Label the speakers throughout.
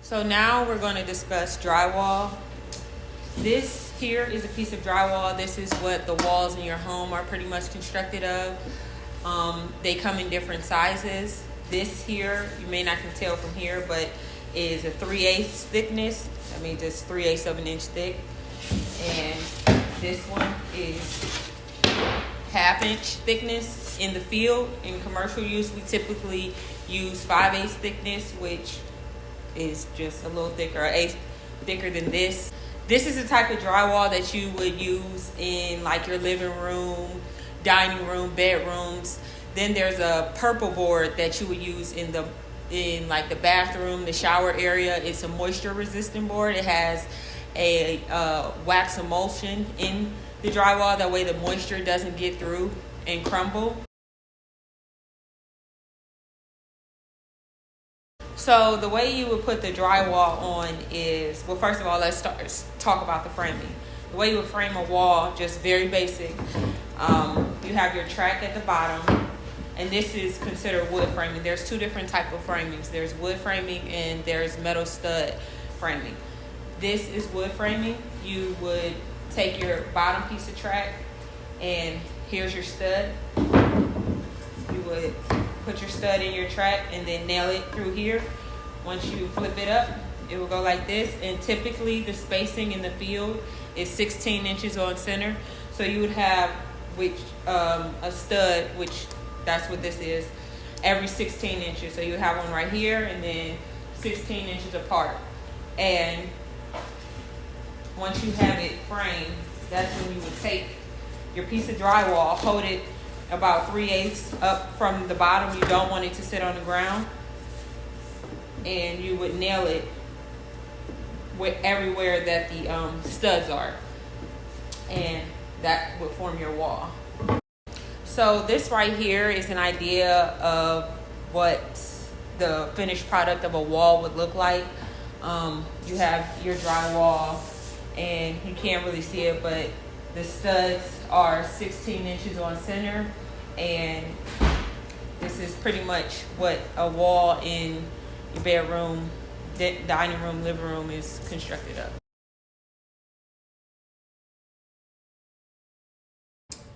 Speaker 1: So now we're going to discuss drywall. This here is a piece of drywall. This is what the walls in your home are pretty much constructed of. They come in different sizes. This here, you may not can tell from here, but is a 3/8 thickness. That means it's 3/8 of an inch thick. And this one is 1/2 inch thickness. In the field, in commercial use, we typically use 5/8 thickness, which is just a little thicker, an eighth thicker than this. This is the type of drywall that you would use in like your living room, dining room, bedrooms. Then there's a purple board that you would use in like the bathroom, the shower area. It's a moisture resistant board. It has a wax emulsion in the drywall. That way the moisture doesn't get through and crumble. So the way you would put the drywall on is, well, first of all, let's talk about the framing. The way you would frame a wall, just very basic. You have your track at the bottom, and this is considered wood framing. There's two different types of framings. There's wood framing and there's metal stud framing. This is wood framing. You would take your bottom piece of track, and here's your stud. You would put your stud in your track and then nail it through here. Once you flip it up, it will go like this. And typically the spacing in the field is 16 inches on center. So you would have a stud, which that's what this is, every 16 inches. So you have one right here and then 16 inches apart. And once you have it framed, that's when you would take your piece of drywall, hold it about 3/8 up from the bottom. You don't want it to sit on the ground. And you would nail it everywhere that the studs are. And that would form your wall. So this right here is an idea of what the finished product of a wall would look like. You have your drywall, and you can't really see it, but the studs are 16 inches on center, and this is pretty much what a wall in your bedroom, dining room, living room is constructed of.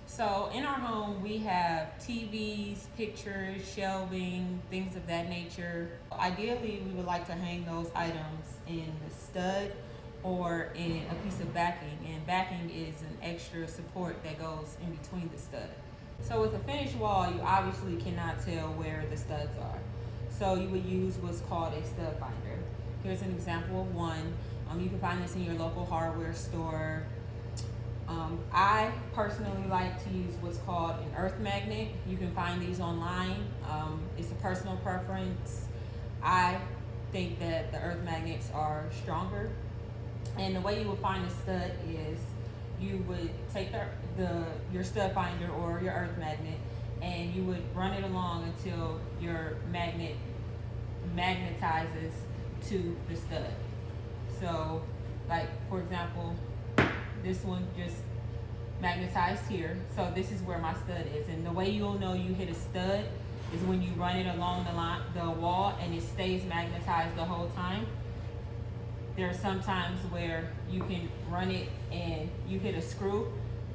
Speaker 1: So in our home, we have TVs, pictures, shelving, things of that nature. Ideally, we would like to hang those items in the stud or in a piece of backing, and backing is an extra support that goes in between the stud. So with a finished wall, you obviously cannot tell where the studs are. So you would use what's called a stud finder. Here's an example of one. You can find this in your local hardware store. I personally like to use what's called an earth magnet. You can find these online. It's a personal preference. I think that the earth magnets are stronger. And the way you would find a stud is you would take your stud finder or your earth magnet, and you would run it along until your magnet magnetizes to the stud. So, like for example, this one just magnetized here. So this is where my stud is. And the way you'll know you hit a stud is when you run it along the wall and it stays magnetized the whole time. There are some times where you can run it and you hit a screw,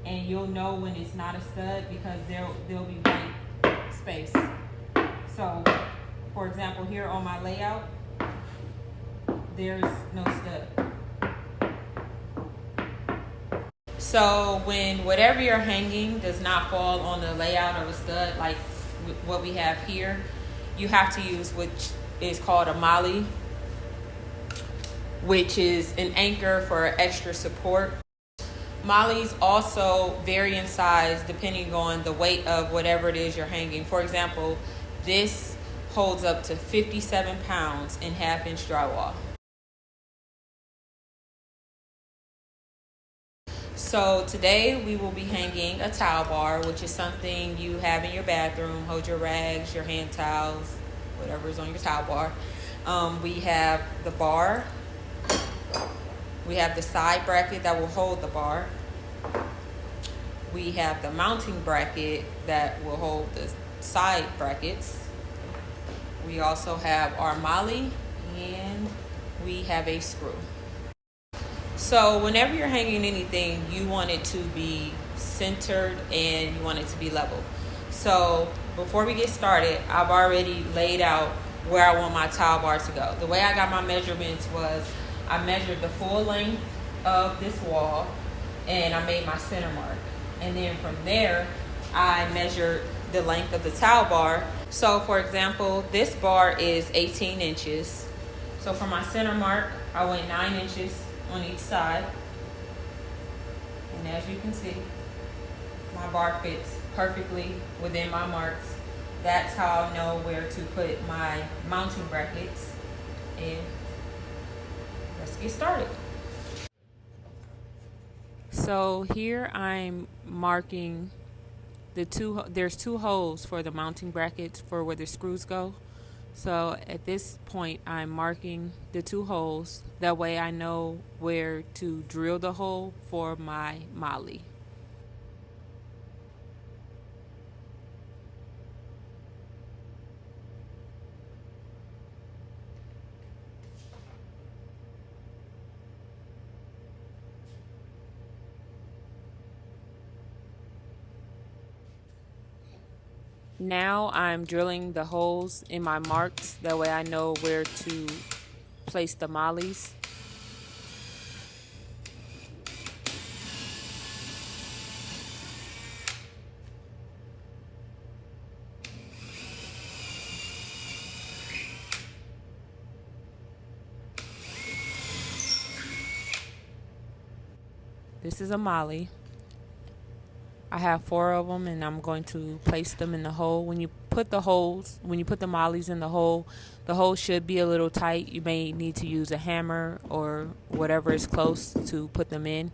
Speaker 1: and you'll know when it's not a stud because there'll be white space. So, for example, here on my layout, there's no stud. So when whatever you're hanging does not fall on the layout of a stud, like what we have here, you have to use which is called a molly, which is an anchor for extra support. Mollies also vary in size depending on the weight of whatever it is you're hanging. For example, this holds up to 57 pounds in 1/2 inch drywall. So today we will be hanging a towel bar, which is something you have in your bathroom. Hold your rags, your hand towels, whatever is on your towel bar. We have the bar. We have the side bracket that will hold the bar. We have the mounting bracket that will hold the side brackets. We also have our molly, and we have a screw. So whenever you're hanging anything, you want it to be centered and you want it to be level. So before we get started, I've already laid out where I want my towel bar to go. The way I got my measurements was I measured the full length of this wall and I made my center mark. And then from there, I measured the length of the towel bar. So for example, this bar is 18 inches. So for my center mark, I went 9 inches on each side. And as you can see, my bar fits perfectly within my marks. That's how I know where to put my mounting brackets. And let's get started. So here I'm marking there's two holes for the mounting brackets for where the screws go. So at this point I'm marking the two holes. That way I know where to drill the hole for my molly. Now I'm drilling the holes in my marks. That way I know where to place the mollies. This is a molly. I have 4 of them and I'm going to place them in the hole. When you put the mollies in the hole should be a little tight. You may need to use a hammer or whatever is close to put them in.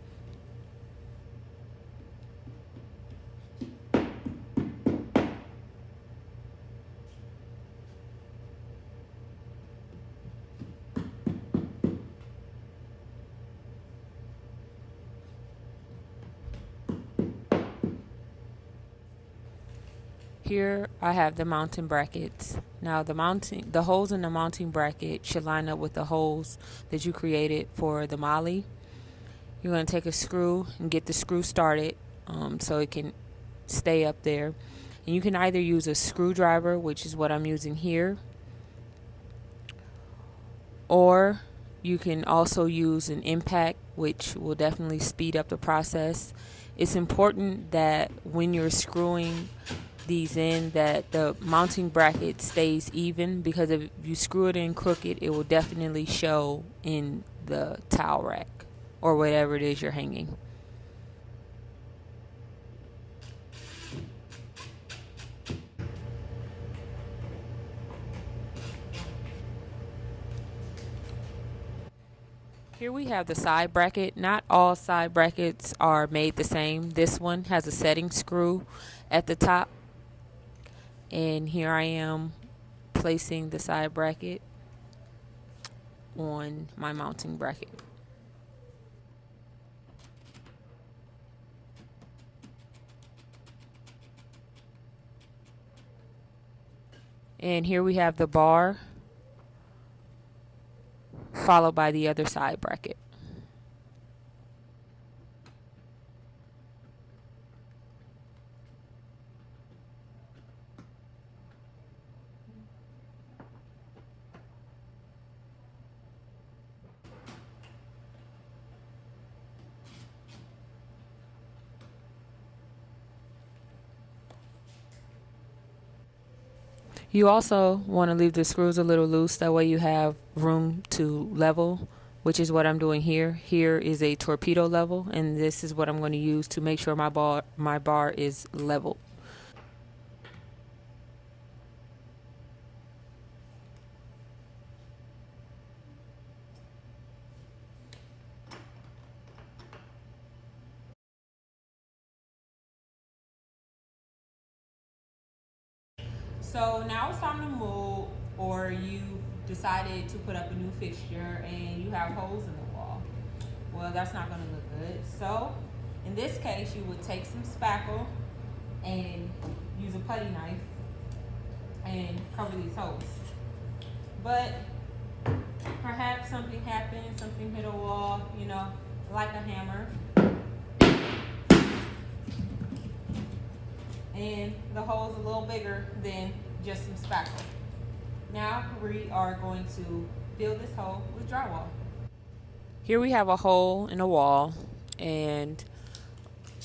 Speaker 1: Here I have the mounting brackets. Now the holes in the mounting bracket should line up with the holes that you created for the molly. You're going to take a screw and get the screw started so it can stay up there. And you can either use a screwdriver, which is what I'm using here, or you can also use an impact, which will definitely speed up the process. It's important that when you're screwing these in that the mounting bracket stays even, because if you screw it in crooked, it will definitely show in the towel rack or whatever it is you're hanging. Here we have the side bracket. Not all side brackets are made the same. This one has a setting screw at the top. And here I am placing the side bracket on my mounting bracket. And here we have the bar followed by the other side bracket. You also want to leave the screws a little loose, that way you have room to level, which is what I'm doing here. Here is a torpedo level, and this is what I'm going to use to make sure my bar is level. So now it's time to move, or you decided to put up a new fixture and you have holes in the wall. Well, that's not going to look good. So in this case, you would take some spackle and use a putty knife and cover these holes. But Perhaps something happened, something hit a wall, you know, like a hammer. And the hole's a little bigger than just some spackle. Now we are going to fill this hole with drywall. Here we have a hole in a wall, and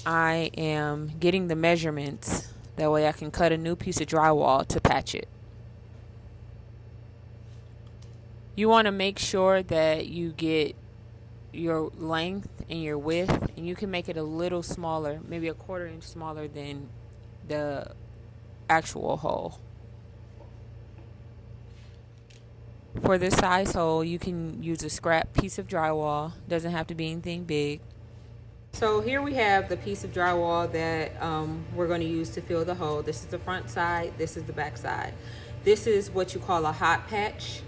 Speaker 1: I am getting the measurements. That way I can cut a new piece of drywall to patch it. You want to make sure that you get your length and your width, and you can make it a little smaller, maybe a 1/4 inch smaller than the actual hole. For this size hole, you can use a scrap piece of drywall. Doesn't have to be anything big. So here we have the piece of drywall that we're going to use to fill the hole. This is the front side, this is the back side. This is what you call a hot patch.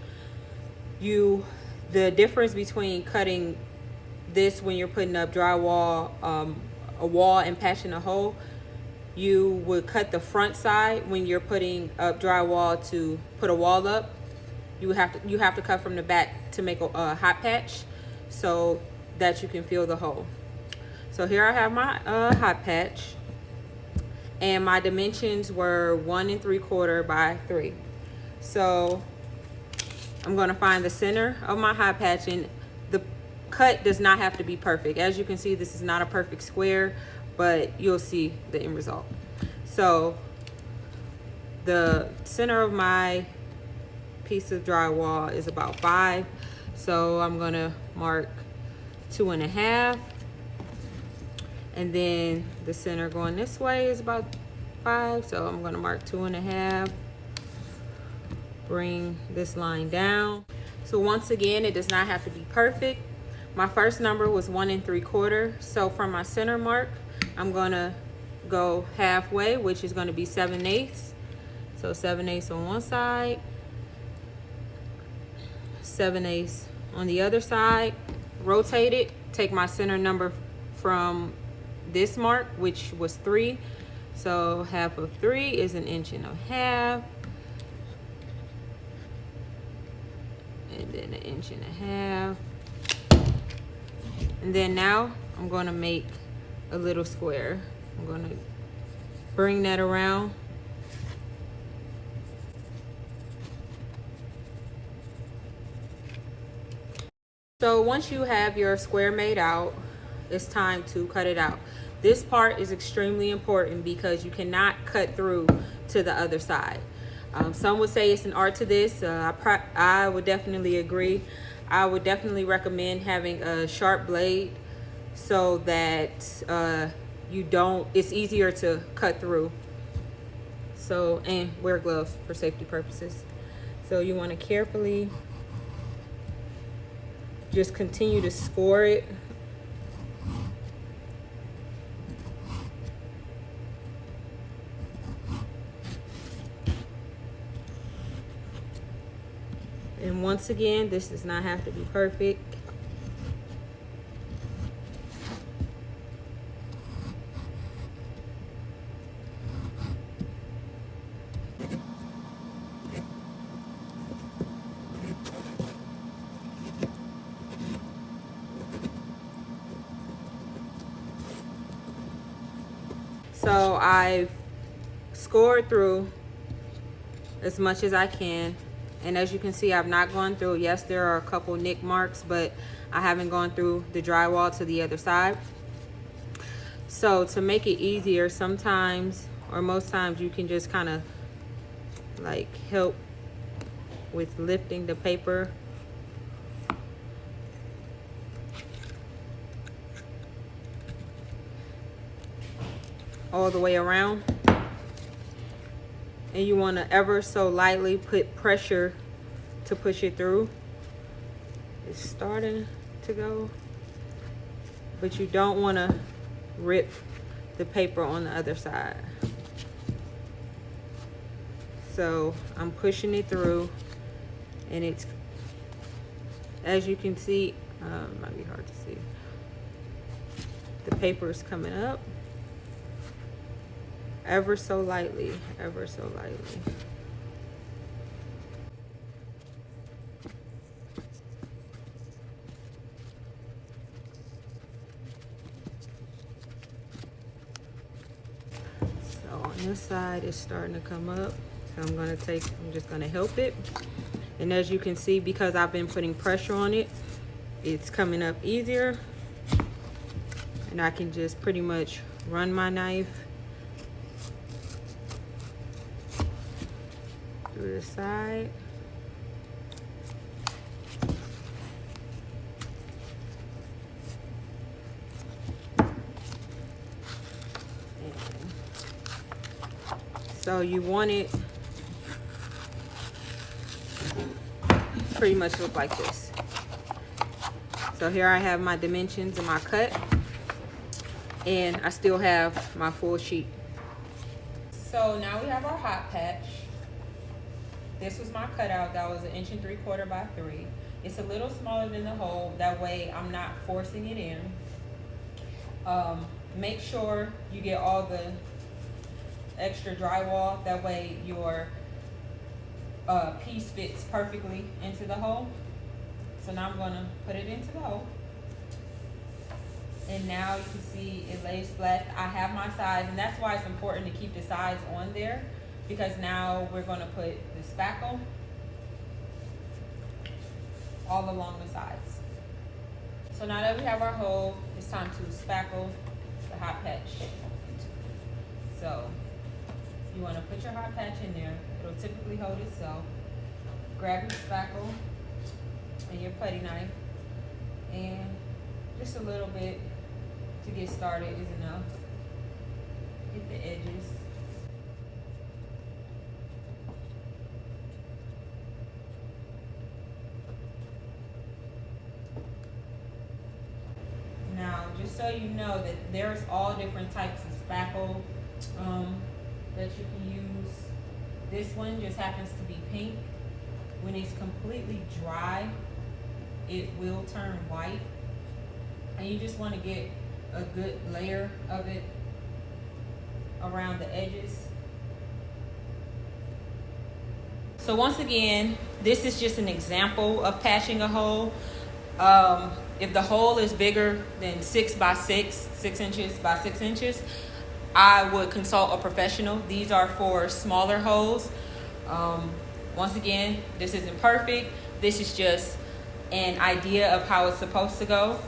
Speaker 1: The difference between cutting this when you're putting up drywall, a wall, and patching a hole, you would cut the front side when you're putting up drywall to put a wall up. You have to cut from the back to make a hot patch so that you can fill the hole. So here I have my hot patch, and my dimensions were 1 3/4 by 3. So I'm going to find the center of my hot patch, and the cut does not have to be perfect. As you can see, this is not a perfect square, but you'll see the end result. So the center of my piece of drywall is about 5. So I'm going to mark 2.5. And then the center going this way is about 5. So I'm going to mark 2.5. Bring this line down. So once again, it does not have to be perfect. My first number was 1 3/4. So from my center mark, I'm going to go halfway, which is going to be 7/8. So 7/8 on one side, 7/8 on the other side. Rotate it. Take my center number from this mark, which was 3. So half of 3 is 1.5 inches. And then 1.5 inches. And then now I'm going to make a little square. I'm going to bring that around. So once you have your square made out, it's time to cut it out. This part is extremely important because you cannot cut through to the other side. Some would say it's an art to this. I would definitely agree. I would definitely recommend having a sharp blade so that it's easier to cut through. So, and wear gloves for safety purposes. So you want to carefully just continue to score it. And once again, this does not have to be perfect. So I've scored through as much as I can. And as you can see, I've not gone through. Yes, there are a couple nick marks, but I haven't gone through the drywall to the other side. So to make it easier, sometimes or most times you can just kind of like help with lifting the paper. All the way around. And you want to ever so lightly put pressure to push it through. It's starting to go, but you don't want to rip the paper on the other side. So I'm pushing it through, and it's, as you can see, it might be hard to see, the paper is coming up. Ever so lightly, ever so lightly. this side is starting to come up, so I'm just gonna help it. And as you can see, because I've been putting pressure on it, it's coming up easier. And I can just pretty much run my knife through the side. So you want it pretty much look like this. So here I have my dimensions and my cut, and I still have my full sheet. So now we have our hot patch. This was my cutout. That was 1 3/4 by 3. It's a little smaller than the hole. That way I'm not forcing it in. Make sure you get all the extra drywall. That way your piece fits perfectly into the hole. So now I'm going to put it into the hole. And now you can see it lays flat. I have my sides, and that's why it's important to keep the sides on there, because now we're going to put the spackle all along the sides. So now that we have our hole, it's time to spackle the hot patch. So you want to put your hot patch in there. It'll typically hold itself. Grab your spackle and your putty knife, and just a little bit to get started is enough. Get the edges. Now, just so you know that there's all different types of spackle that you can use. This one just happens to be pink. When it's completely dry, it will turn white. And you just want to get a good layer of it around the edges. So once again, this is just an example of patching a hole. If the hole is bigger than 6 by 6, 6 inches by 6 inches, I would consult a professional. These are for smaller holes. Once again, this isn't perfect. This is just an idea of how it's supposed to go.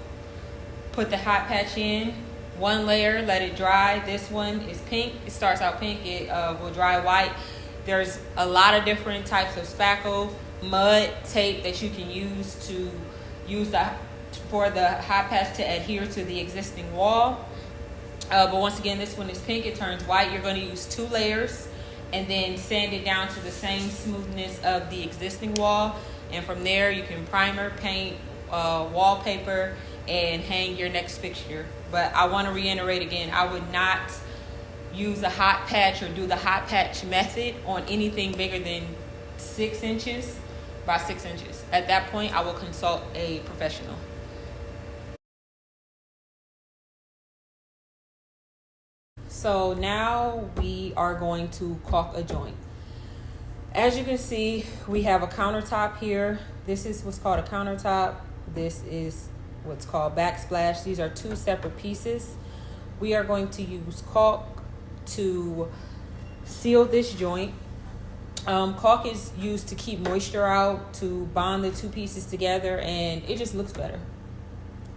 Speaker 1: Put the hot patch in, one layer, let it dry. This one is pink. It starts out pink. It will dry white. There's a lot of different types of spackle, mud, tape that you can use for the hot patch to adhere to the existing wall. But once again, this one is pink. It turns white. You're going to use 2 layers and then sand it down to the same smoothness of the existing wall. And from there, you can primer, paint, wallpaper, and hang your next fixture. But I want to reiterate again, I would not use a hot patch or do the hot patch method on anything bigger than 6 inches by 6 inches. At that point, I will consult a professional. So now we are going to caulk a joint. As you can see, we have a countertop here. This is what's called a countertop. This is what's called backsplash. These are 2 separate pieces. We are going to use caulk to seal this joint. Caulk is used to keep moisture out, to bond the 2 pieces together, and it just looks better.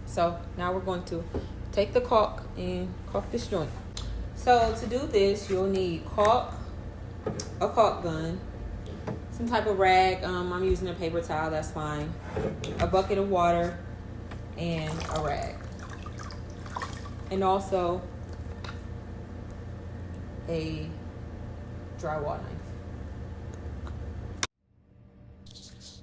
Speaker 1: So now we're going to take the caulk and caulk this joint. So to do this, you'll need caulk, a caulk gun, some type of rag. I'm using a paper towel, that's fine. A bucket of water and a rag. And also a drywall knife.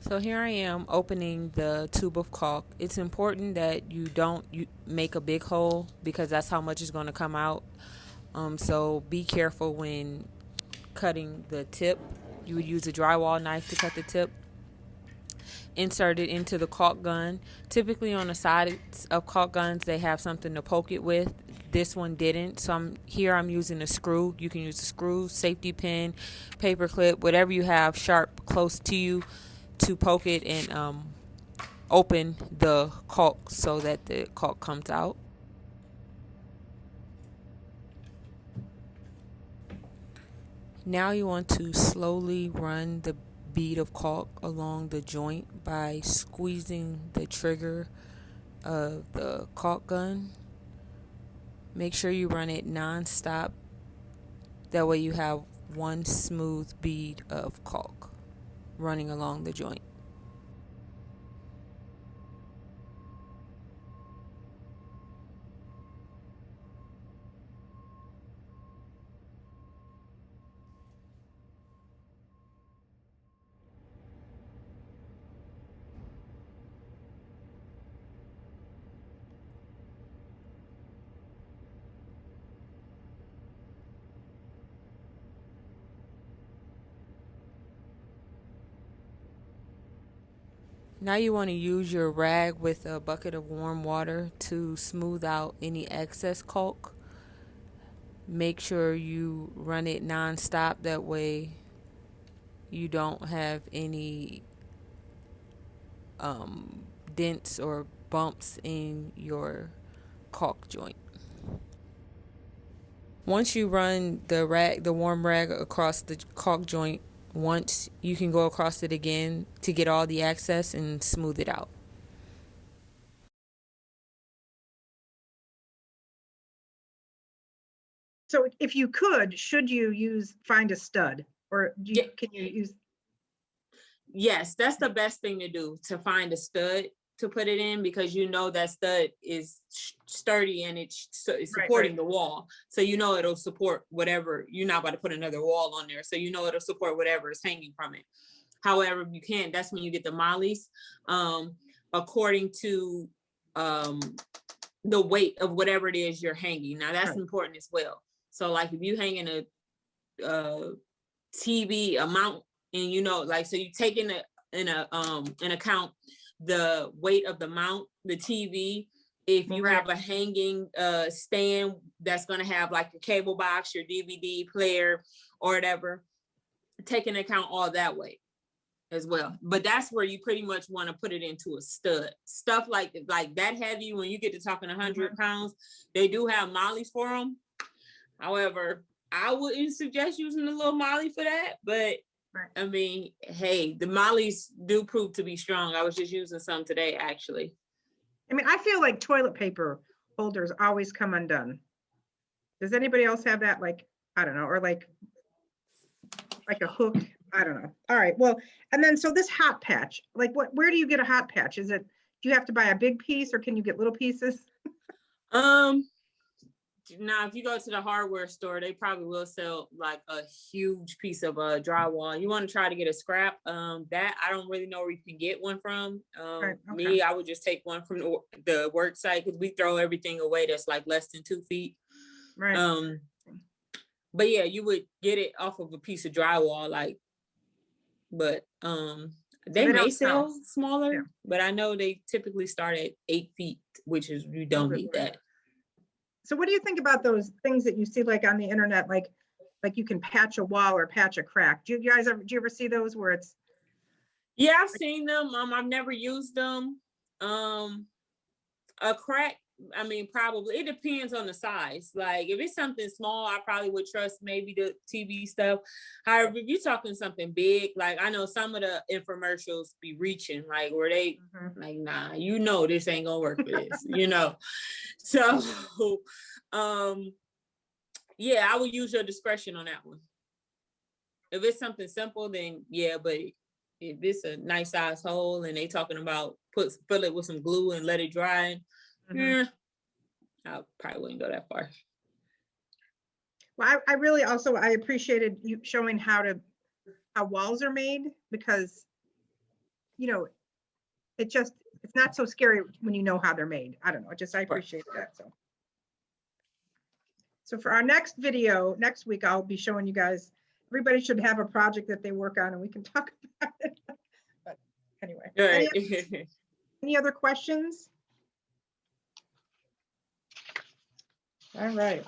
Speaker 1: So here I am opening the tube of caulk. It's important that you don't make a big hole, because that's how much is going to come out. So be careful when cutting the tip. You would use a drywall knife to cut the tip. Insert it into the caulk gun. Typically on the sides of caulk guns, they have something to poke it with. This one didn't, so I'm using a screw. You can use a screw, safety pin, paper clip, whatever you have sharp close to you to poke it and open the caulk so that the caulk comes out. Now you want to slowly run the bead of caulk along the joint by squeezing the trigger of the caulk gun. Make sure you run it non-stop. That way you have one smooth bead of caulk running along the joint. Now you want to use your rag with a bucket of warm water to smooth out any excess caulk. Make sure you run it non-stop. That way you don't have any dents or bumps in your caulk joint. Once you run the warm rag across the caulk joint once, you can go across it again to get all the excess and smooth it out.
Speaker 2: So if you could, should you find a stud, or can you use?
Speaker 3: Yes, that's the best thing to do, to find a stud to put it in, because you know that stud is sturdy and it's supporting the wall. So you know it'll support whatever, you're not about to put another wall on there. So you know it'll support whatever is hanging from it. However, you can't, that's when you get the mollies, according to the weight of whatever it is you're hanging. Now that's important as well. So like if you hang in a TV amount, and you know, like, so you take in account the weight of the mount, the TV. If you have a hanging stand that's going to have like your cable box, your DVD player or whatever, take into account all that weight as well. But that's where you pretty much want to put it into a stud. Stuff like that heavy, when you get to talking 100 pounds, they do have mollies for them. However, I wouldn't suggest using a little molly for that, but I mean, hey, the mollies do prove to be strong. I was just using some today, actually.
Speaker 2: I mean, I feel like toilet paper holders always come undone. Does anybody else have that? Like, I don't know, or like a hook? I don't know. All right. Well, and then so this hot patch, like where do you get a hot patch? Do you have to buy a big piece, or can you get little pieces?
Speaker 3: Now, if you go to the hardware store, they probably will sell like a huge piece of drywall. You want to try to get a scrap. That I don't really know where you can get one from. Me, I would just take one from the work site, because we throw everything away that's like less than 2 feet.
Speaker 2: Right.
Speaker 3: But yeah, you would get it off of a piece of drywall, like. But they may sell smaller, but I know they typically start at 8 feet, which is, you don't need that.
Speaker 2: So what do you think about those things that you see like on the internet, like you can patch a wall or patch a crack? Do you ever see those where it's?
Speaker 3: Yeah, I've seen them. I've never used them. A crack, I mean, probably, it depends on the size. Like if it's something small, I probably would trust maybe the TV stuff. However, if you're talking something big, like I know some of the infomercials be reaching, like where they like, nah, you know, this ain't gonna work for this, you know? So, yeah, I would use your discretion on that one. If it's something simple, then yeah, but if it's a nice size hole and they talking about fill it with some glue and let it dry, I probably wouldn't go that far.
Speaker 2: Well, I really also, I appreciated you showing how walls are made, because, you know, it's not so scary when you know how they're made. I don't know, I appreciate that. So for our next video, next week, I'll be showing you guys, everybody should have a project that they work on and we can talk about it. But anyway, any other questions? All right.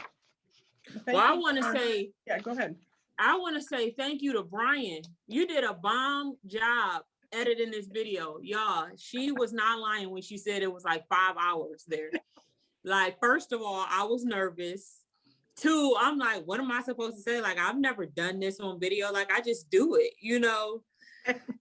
Speaker 3: Well, I want to say,
Speaker 2: yeah, go ahead.
Speaker 3: I want to say thank you to Brian. You did a bomb job editing this video. Y'all, she was not lying when she said it was like 5 hours there. Like, first of all, I was nervous. Two, I'm like, what am I supposed to say? Like, I've never done this on video. Like, I just do it, you know?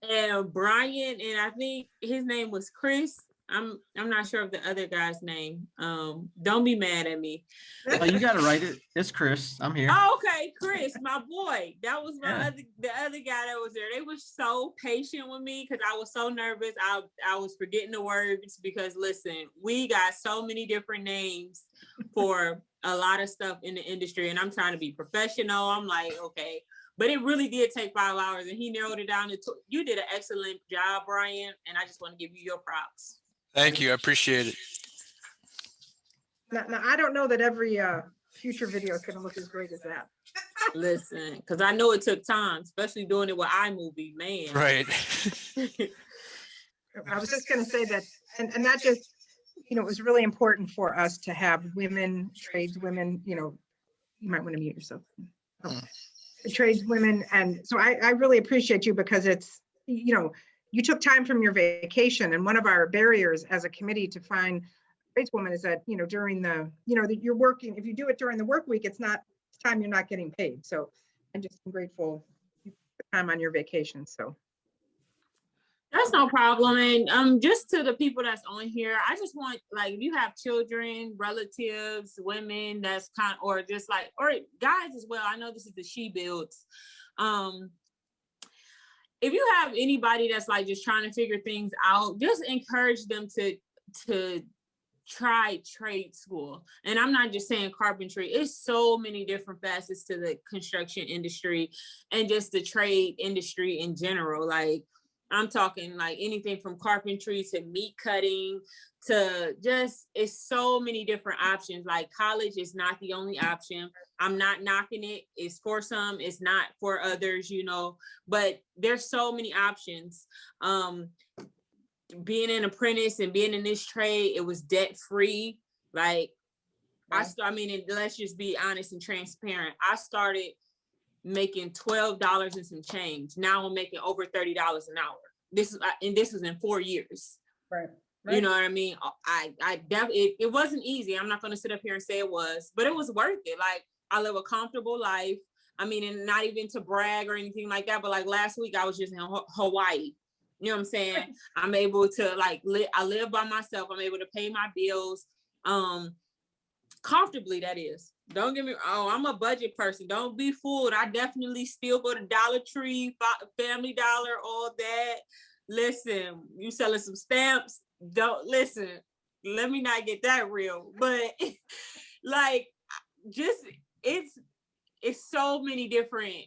Speaker 3: And Brian, and I think his name was Chris. I'm not sure of the other guy's name. Don't be mad at me.
Speaker 4: Oh, you got to write it. It's Chris. I'm here.
Speaker 3: Oh, okay, Chris, my boy. That was
Speaker 4: Yeah.
Speaker 3: the other guy that was there. They were so patient with me because I was so nervous. I was forgetting the words because listen, we got so many different names for a lot of stuff in the industry, and I'm trying to be professional. I'm like, okay. But it really did take 5 hours, and he narrowed it down to you did an excellent job, Brian, and I just want to give you your props.
Speaker 5: Thank you. I appreciate it.
Speaker 2: Now, I don't know that every future video is going to look as great as that.
Speaker 3: Listen, because I know it took time, especially doing it with iMovie, man.
Speaker 5: Right.
Speaker 2: I was just going to say that, and that just, you know, it was really important for us to have women, tradeswomen, you know, you might want to mute yourself. Oh. Tradeswomen. And so I really appreciate you because it's, you know, you took time from your vacation, and one of our barriers as a committee to find tradeswomen is that, you know, during the, you know, that you're working, if you do it during the work week, it's time you're not getting paid. So I'm just grateful you put time on your vacation. So
Speaker 3: that's no problem. And just to the people that's on here, I just want, like, if you have children, relatives, women that's kind of, or just like, or guys as well. I know this is the She Builds. If you have anybody that's like just trying to figure things out, just encourage them to try trade school. And I'm not just saying carpentry. It's so many different facets to the construction industry and just the trade industry in general. Like, I'm talking like anything from carpentry to meat cutting to just, it's so many different options. Like, college is not the only option. I'm not knocking it. It's for some, it's not for others, you know, but there's so many options. Being an apprentice and being in this trade, it was debt free. Like, right. I mean, and let's just be honest and transparent. I started making $12 and some change. Now I'm making over $30 an hour. This was in 4 years.
Speaker 2: Right.
Speaker 3: You know what I mean? I definitely, it wasn't easy. I'm not going to sit up here and say it was, but it was worth it. Like, I live a comfortable life. I mean, and not even to brag or anything like that, but like last week I was just in Hawaii. You know what I'm saying? I'm able to like, I live by myself. I'm able to pay my bills comfortably, that is. Don't get me, I'm a budget person. Don't be fooled. I definitely still go to Dollar Tree, Family Dollar, all that. Listen, you selling some stamps? Don't listen. Let me not get that real. But like, just it's so many different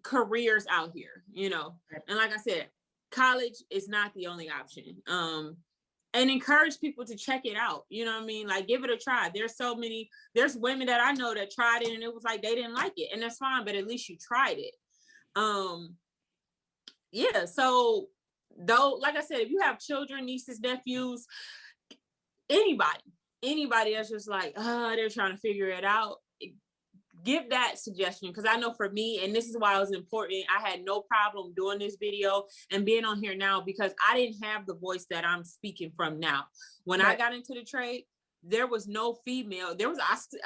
Speaker 3: careers out here, you know. And like I said, college is not the only option. And encourage people to check it out. You know what I mean? Like, give it a try. There's women that I know that tried it and it was like they didn't like it, and that's fine, but at least you tried it. Yeah, so though, like I said, if you have children, nieces, nephews, anybody that's just like, they're trying to figure it out, give that suggestion. Because I know for me, and this is why it was important, I had no problem doing this video and being on here now, because I didn't have the voice that I'm speaking from now. When I got into the trade, there was no female.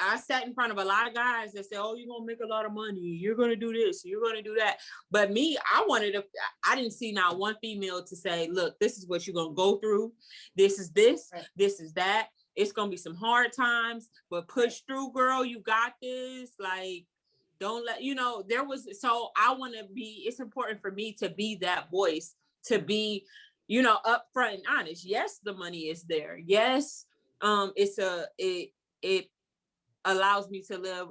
Speaker 3: I sat in front of a lot of guys that said, oh, you're gonna make a lot of money, you're gonna do this, you're gonna do that. But me, I didn't see not one female to say, look, this is what you're gonna go through, this is this, this is that. It's gonna be some hard times, but push through, girl. You got this. Like, don't let, you know, so I want to be, it's important for me to be that voice, to be, you know, upfront and honest. Yes, the money is there. Yes, it allows me to live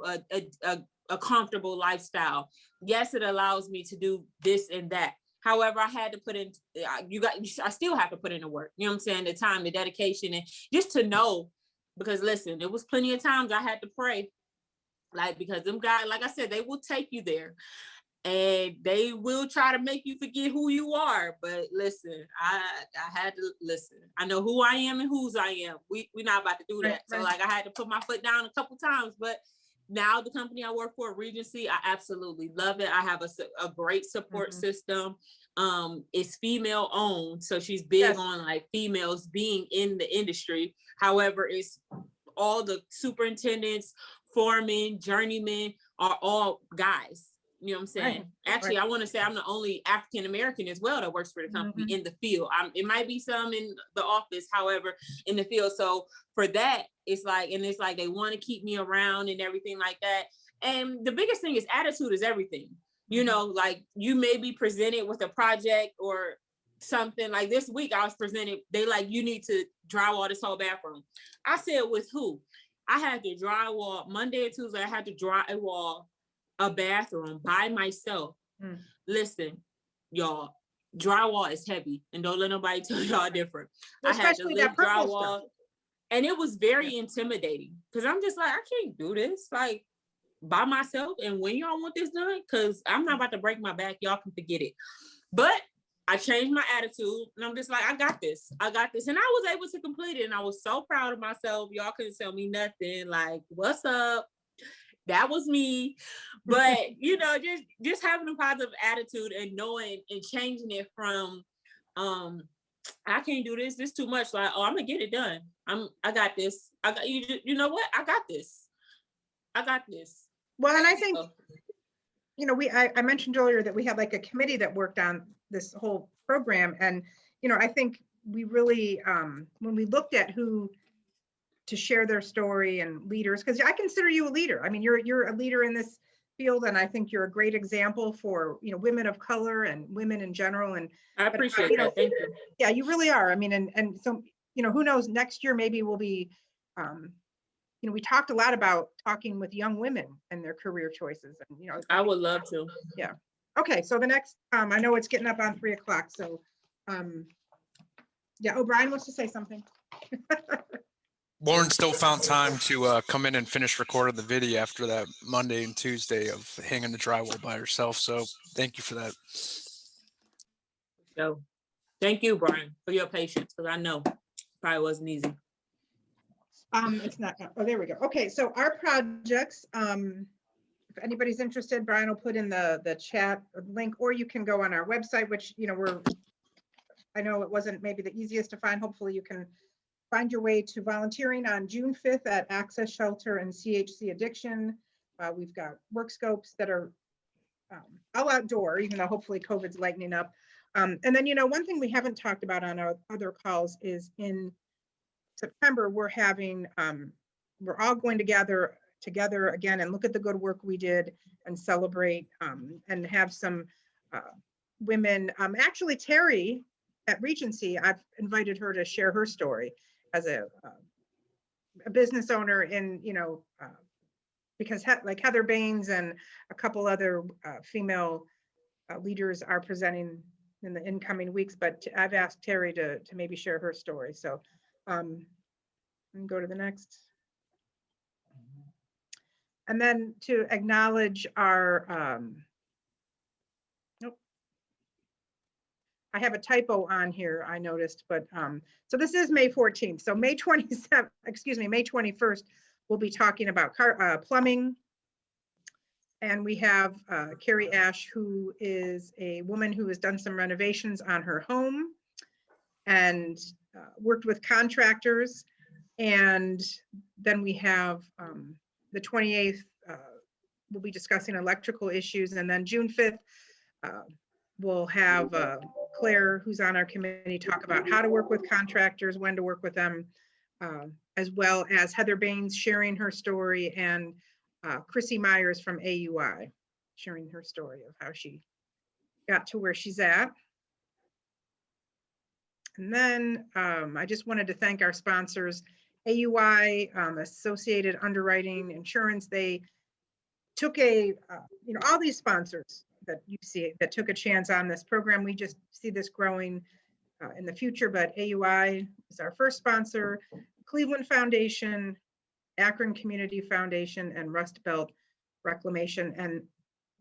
Speaker 3: a comfortable lifestyle. Yes, it allows me to do this and that. However, I had to put in, I still have to put in the work, you know what I'm saying? The time, the dedication, and just to know, because listen, there was plenty of times I had to pray, like, because them guys, like I said, they will take you there and they will try to make you forget who you are. But listen, I had to listen. I know who I am and whose I am. We're not about to do that. So like, I had to put my foot down a couple times, but now the company I work for, Regency, I absolutely love it. I have a great support system. It's female owned, so she's big on like females being in the industry. However, it's all the superintendents, foremen, journeymen are all guys. You know what I'm saying?
Speaker 2: Right.
Speaker 3: Actually, I want to say I'm the only African American as well that works for the company in the field. It might be some in the office, however, in the field. So for that, it's like they want to keep me around and everything like that. And the biggest thing is attitude is everything. You know, like you may be presented with a project or something. Like this week I was presented, they like, you need to drywall this whole bathroom. I said, with who? I had to drywall Monday or Tuesday. I had to drywall a bathroom by myself. Listen, y'all, drywall is heavy, and don't let nobody tell y'all different.
Speaker 2: Well,
Speaker 3: I had to
Speaker 2: especially
Speaker 3: lift
Speaker 2: that purple
Speaker 3: drywall,
Speaker 2: stuff.
Speaker 3: and it was very intimidating because I'm just like, I can't do this like by myself. And when y'all want this done, because I'm not about to break my back, y'all can forget it. But I changed my attitude, and I'm just like, I got this, and I was able to complete it, and I was so proud of myself. Y'all couldn't tell me nothing. Like, what's up? That was me. But you know, just having a positive attitude and knowing and changing it from I can't do this too much, like, oh, I'm gonna get it done, I got this, I got you know what, I got this.
Speaker 2: Well, and I think, you know, I mentioned earlier that we had like a committee that worked on this whole program, and you know, I think we really when we looked at who to share their story and leaders, because I consider you a leader. I mean, you're a leader in this field, and I think you're a great example for, you know, women of color and women in general. And
Speaker 3: I appreciate
Speaker 2: you know,
Speaker 3: that. Thank you.
Speaker 2: yeah, you really are. I mean, and so, you know, who knows, next year maybe we'll be you know, we talked a lot about talking with young women and their career choices, and you know,
Speaker 3: I would love to.
Speaker 2: yeah. Okay, so the next I know it's getting up on 3 o'clock, so yeah. O'Brien wants to say something.
Speaker 5: Lauren still found time to come in and finish recording the video after that Monday and Tuesday of hanging the drywall by herself. So thank you for that.
Speaker 3: So thank you, Brian, for your patience, because I know it probably wasn't easy.
Speaker 2: It's not, oh, there we go. Okay, so our projects, if anybody's interested, Brian will put in the chat link, or you can go on our website, which, you know, I know it wasn't maybe the easiest to find. Hopefully you can find your way to volunteering on June 5th at Access Shelter and CHC Addiction. We've got work scopes that are all outdoor, even though hopefully COVID's lightening up. And then, you know, one thing we haven't talked about on our other calls is in September, we're all going to gather together again and look at the good work we did and celebrate and have some women. Actually, Terry at Regency, I've invited her to share her story as a business owner in, you know, because like Heather Baines and a couple other female leaders are presenting in the incoming weeks, but I've asked Terry to maybe share her story. So and go to the next. And then to acknowledge our, nope. I have a typo on here, I noticed, but so this is May 14th. So May 27th, excuse me, May 21st, we'll be talking about plumbing. And we have Carrie Ash, who is a woman who has done some renovations on her home and worked with contractors. And then we have the 28th, we'll be discussing electrical issues. And then June 5th, we'll have Claire, who's on our committee, talk about how to work with contractors, when to work with them, as well as Heather Baines sharing her story, and Chrissy Myers from AUI sharing her story of how she got to where she's at. And then I just wanted to thank our sponsors, AUI, Associated Underwriting Insurance. They took you know, all these sponsors that you see that took a chance on this program. We just see this growing in the future, but AUI is our first sponsor, Cleveland Foundation, Akron Community Foundation, and Rust Belt Reclamation. And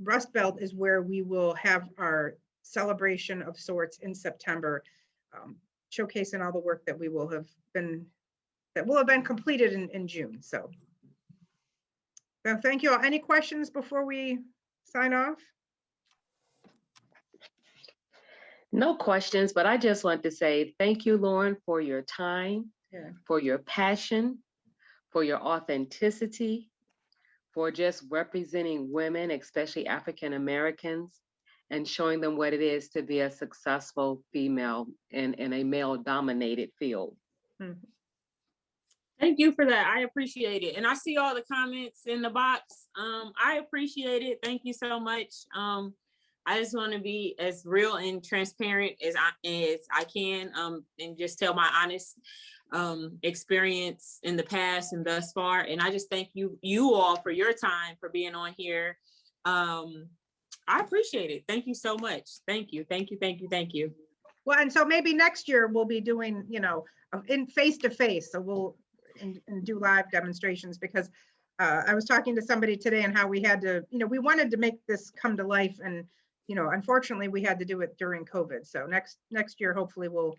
Speaker 2: Rust Belt is where we will have our celebration of sorts in September, showcasing all the work that will have been completed in June. So thank you all. Any questions before we sign off?
Speaker 6: No questions, but I just want to say thank you, Lauren, for your time,
Speaker 2: Yeah.
Speaker 6: for your passion, for your authenticity, for just representing women, especially African Americans, and showing them what it is to be a successful female in a male-dominated field.
Speaker 2: Mhm.
Speaker 3: Thank you for that. I appreciate it. And I see all the comments in the box. I appreciate it. Thank you so much. I just want to be as real and transparent as I can, and just tell my honest experience in the past and thus far. And I just thank you all for your time, for being on here. I appreciate it. Thank you so much. Thank you. Thank you. Thank you. Thank you.
Speaker 2: Well, and so maybe next year we'll be doing, you know, in face-to-face, so we'll and do live demonstrations, because I was talking to somebody today and how we had to, you know, we wanted to make this come to life, and, you know, unfortunately we had to do it during COVID. So next year, hopefully we'll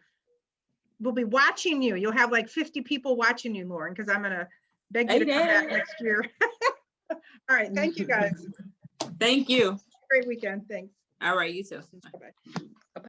Speaker 2: be watching you. You'll have like 50 people watching you, Lauren, because I'm gonna beg you to come back next year. All right, thank you guys.
Speaker 3: Thank you.
Speaker 2: Great weekend, thanks.
Speaker 3: All right, you too.
Speaker 2: Bye-bye.